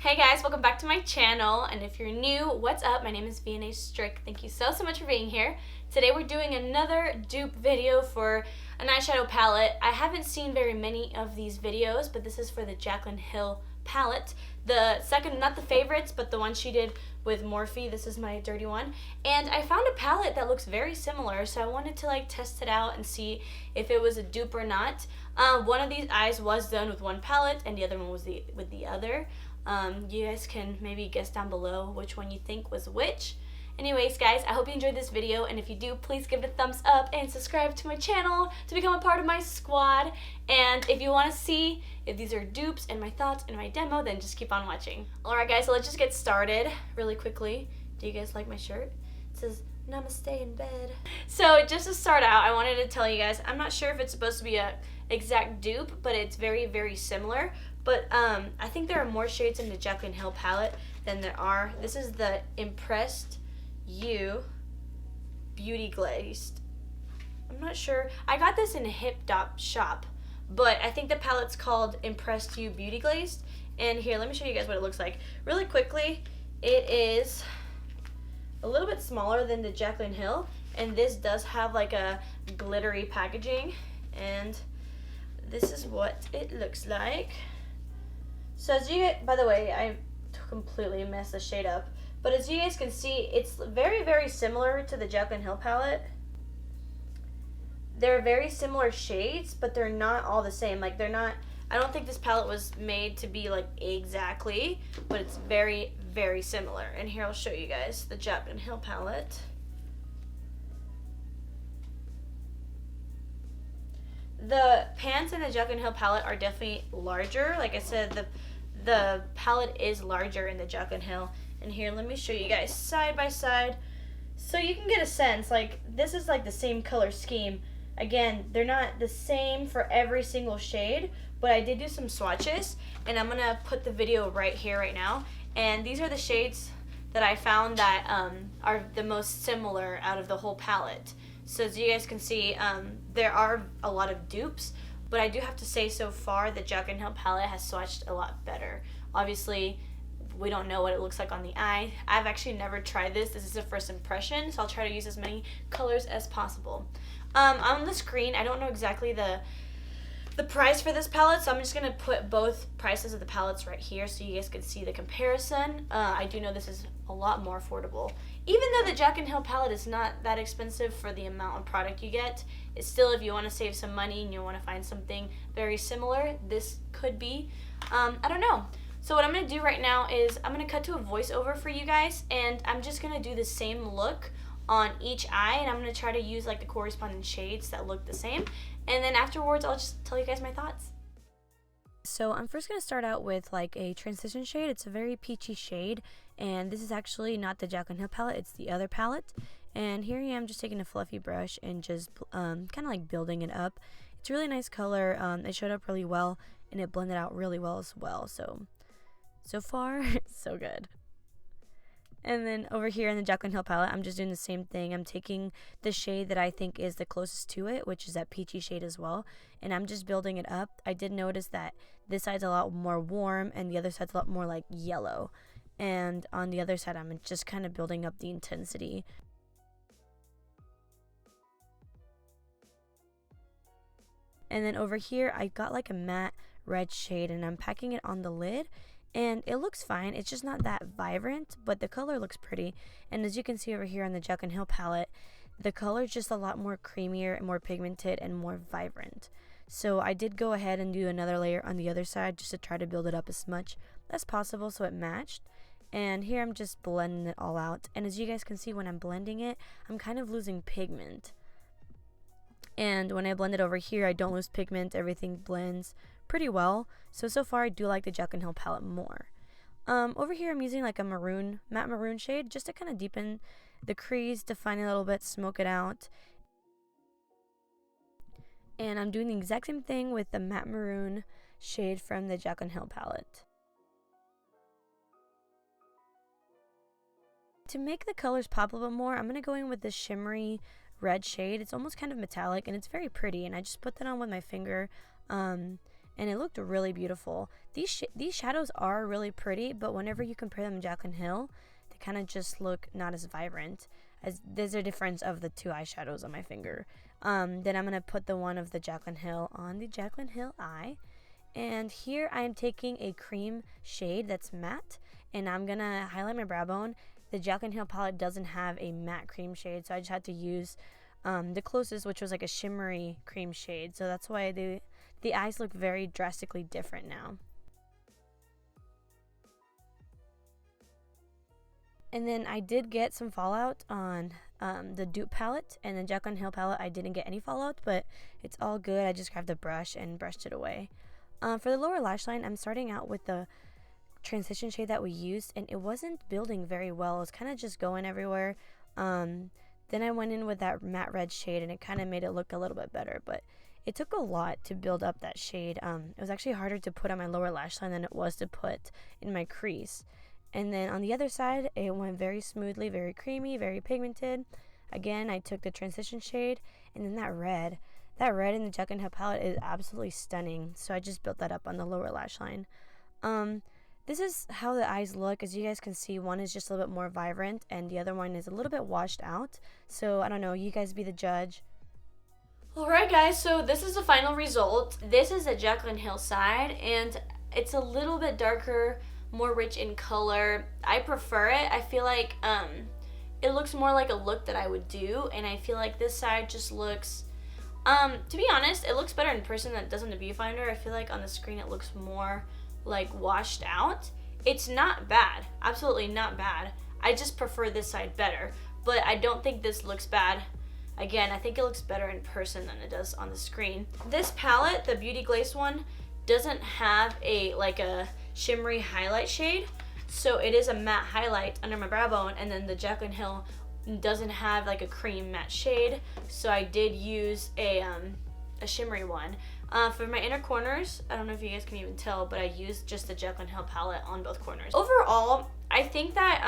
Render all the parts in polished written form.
Hey guys, welcome back to my channel, and if you're new, what's up? My name is Vianney Strick. Thank you so much for being here. Today we're doing another dupe video for an eyeshadow palette. I haven't seen very many of these videos, but this is for the JACLYN Hill palette. The second, not the favorites, but the one she did with MORPHE. This is my dirty one. And I found a palette that looks very similar, so I wanted to test it out and see if it was a dupe or not. One of these eyes was done with one palette, and the other one was with the other. You guys can maybe guess down below which one you think was which. Anyways, guys, I hope you enjoyed this video, and if you do, please give it a thumbs up and subscribe to my channel to become a part of my squad. And if you want to see if these are dupes and my thoughts and my demo, then just keep on watching. Alright guys, so let's just get started really quickly. Do you guys like my shirt? It says, Namaste in bed. So just to start out, I wanted to tell you guys, I'm not sure if it's supposed to be a exact dupe, but it's very, very similar. But I think there are more shades in the JACLYN Hill palette than there are. This is the Impressed You Beauty Glazed. I'm not sure. I got this in a HIPDOT shop, but I think the palette's called Impressed You Beauty Glazed. And here, let me show you guys what it looks like. Really quickly, it is a little bit smaller than the JACLYN Hill, and this does have like a glittery packaging, and this is what it looks like. So as you get, by the way, I completely messed the shade up, but as you guys can see, it's very, very similar to the JACLYN Hill palette. They're very similar shades, but they're not all the same. Like, they're not, I don't think this palette was made to be like exactly, but it's very, very similar. And here I'll show you guys the JACLYN Hill palette. The pans in the JACLYN Hill palette are definitely larger. Like I said, the palette is larger in the JACLYN Hill. And here, let me show you guys side by side, so you can get a sense. Like, this is like the same color scheme. Again, they're not the same for every single shade, but I did do some swatches, and I'm gonna put the video right here, right now. And these are the shades that I found that are the most similar out of the whole palette. So as you guys can see, there are a lot of dupes, but I do have to say, so far the JACLYN Hill palette has swatched a lot better. Obviously, we don't know what it looks like on the eye. I've actually never tried this. This is a first impression, so I'll try to use as many colors as possible. On the screen, I don't know exactly the price for this palette, so I'm just gonna put both prices of the palettes right here so you guys can see the comparison. I do know this is a lot more affordable. Even though the JACLYN Hill palette is not that expensive for the amount of product you get, it's still, if you want to save some money and you want to find something very similar, this could be. I don't know. So what I'm going to do right now is I'm going to cut to a voiceover for you guys, and I'm just going to do the same look on each eye, and I'm going to try to use like the corresponding shades that look the same, and then afterwards I'll just tell you guys my thoughts. So I'm first going to start out with like a transition shade. It's a very peachy shade, and this is actually not the JACLYN Hill palette, it's the other palette. And here I am just taking a fluffy brush and just kind of like building it up. It's a really nice color. It showed up really well, and it blended out really well as well. So far, so good. And then over here in the JACLYN Hill palette, I'm just doing the same thing. I'm taking the shade that I think is the closest to it, which is that peachy shade as well, and I'm just building it up. I did notice that this side's a lot more warm and the other side's a lot more like yellow. And on the other side, I'm just kind of building up the intensity. And then over here, I got like a matte red shade, and I'm packing it on the lid. And it looks fine, it's just not that vibrant, but the color looks pretty. And as you can see over here on the JACLYN Hill palette, the color is just a lot more creamier and more pigmented and more vibrant. So I did go ahead and do another layer on the other side just to try to build it up as much as possible so it matched. And here I'm just blending it all out. And as you guys can see, when I'm blending it, I'm kind of losing pigment. And when I blend it over here, I don't lose pigment, everything blends pretty well. So far I do like the JACLYN Hill palette more. Over here I'm using like a matte maroon shade just to kind of deepen the crease, define it a little bit, smoke it out. And I'm doing the exact same thing with the matte maroon shade from the JACLYN Hill palette. To make the colors pop a little bit more, I'm going to go in with this shimmery red shade. It's almost kind of metallic, and it's very pretty, and I just put that on with my finger. and it looked really beautiful. These shadows are really pretty, but whenever you compare them to JACLYN Hill, they kind of just look not as vibrant. As there's a difference of the two eyeshadows on my finger. Then I'm going to put the one of the JACLYN Hill on the JACLYN Hill eye. And here I am taking a cream shade that's matte, and I'm going to highlight my brow bone. The JACLYN Hill palette doesn't have a matte cream shade, so I just had to use the closest, which was like a shimmery cream shade. So that's why the eyes look very drastically different now. And then I did get some fallout on the Dupe palette, and the JACLYN Hill palette I didn't get any fallout, but it's all good. I just grabbed a brush and brushed it away. For the lower lash line, I'm starting out with the transition shade that we used, and it wasn't building very well. It was kind of just going everywhere. Then I went in with that matte red shade, and it kind of made it look a little bit better, but it took a lot to build up that shade. It was actually harder to put on my lower lash line than it was to put in my crease. And then on the other side, it went very smoothly, very creamy, very pigmented. Again, I took the transition shade, and then that red in the JACLYN Hill palette is absolutely stunning. So I just built that up on the lower lash line. This is how the eyes look. As you guys can see, one is just a little bit more vibrant, and the other one is a little bit washed out. So I don't know, you guys be the judge. Alright guys, so this is the final result. This is the JACLYN Hill side, and it's a little bit darker, more rich in color. I prefer it. I feel like it looks more like a look that I would do, and I feel like this side just looks to be honest, it looks better in person than it does in the viewfinder. I feel like on the screen it looks more like washed out. It's not bad, absolutely not bad. I just prefer this side better, but I don't think this looks bad. Again, I think it looks better in person than it does on the screen. This palette, the Beauty Glazed one, doesn't have a shimmery highlight shade, so it is a matte highlight under my brow bone, and then the JACLYN Hill doesn't have like a cream matte shade, so I did use a shimmery one. For my inner corners, I don't know if you guys can even tell, but I used just the JACLYN Hill palette on both corners. Overall, I think that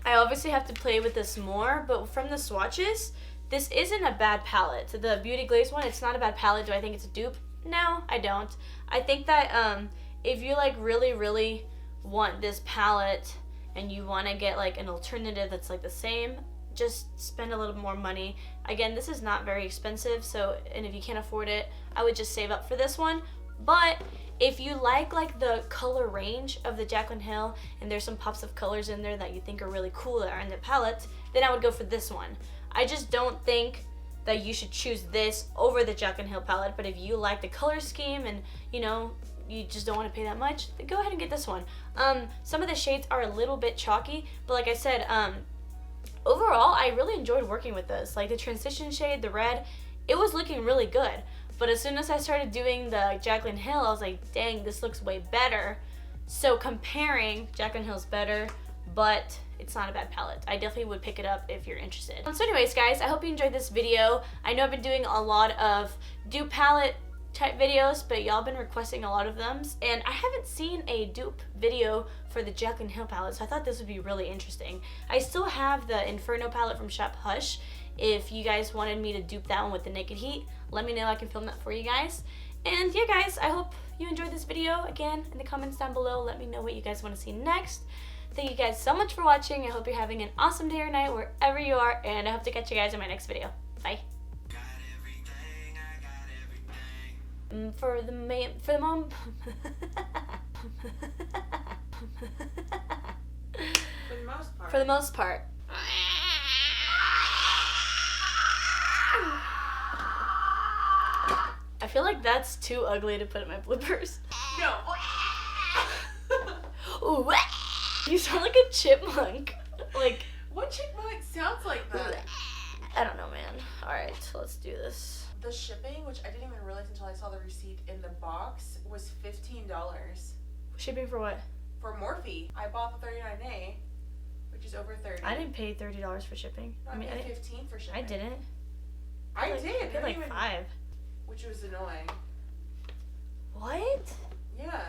I obviously have to play with this more, but from the swatches, this isn't a bad palette. The Beauty Glazed one, it's not a bad palette. Do I think it's a dupe? No, I don't. I think that if you like really want this palette and you want to get like an alternative that's like the same, just spend a little more money. Again, this is not very expensive, so, and if you can't afford it, I would just save up for this one. But if you like the color range of the JACLYN Hill, and there's some pops of colors in there that you think are really cool that are in the palette, then I would go for this one. I just don't think that you should choose this over the JACLYN Hill palette, but if you like the color scheme and, you know, you just don't want to pay that much, then go ahead and get this one. Some of the shades are a little bit chalky, but like I said, overall, I really enjoyed working with this. Like the transition shade, the red, it was looking really good. But as soon as I started doing the JACLYN Hill, I was like, dang, this looks way better. So comparing, JACLYN Hill's better, but it's not a bad palette. I definitely would pick it up if you're interested. So anyways, guys, I hope you enjoyed this video. I know I've been doing a lot of dupe palette type videos, but y'all been requesting a lot of them, and I haven't seen a dupe video for the JACLYN Hill palette, so I thought this would be really interesting. I still have the Inferno palette from shop Hush. If you guys wanted me to dupe that one with the Naked Heat, let me know. I can film that for you guys. And yeah, guys, I hope you enjoyed this video. Again, in the comments down below, let me know what you guys want to see next. Thank you guys so much for watching. I hope you're having an awesome day or night wherever you are, and I hope to catch you guys in my next video. Bye. For the most part. I feel like that's too ugly to put in my bloopers. No. Ooh, you sound like a chipmunk. Like, what chipmunk sounds like that? I don't know, man. Alright, so let's do this. The shipping, which I didn't even realize until I saw the receipt in the box, was $15. Shipping for what? For Morphe. I bought the 39A, which is over $30. I didn't pay $30 for shipping. No, I mean, paid $15 for shipping. I didn't. I did. I paid like $5. Which was annoying. What? Yeah.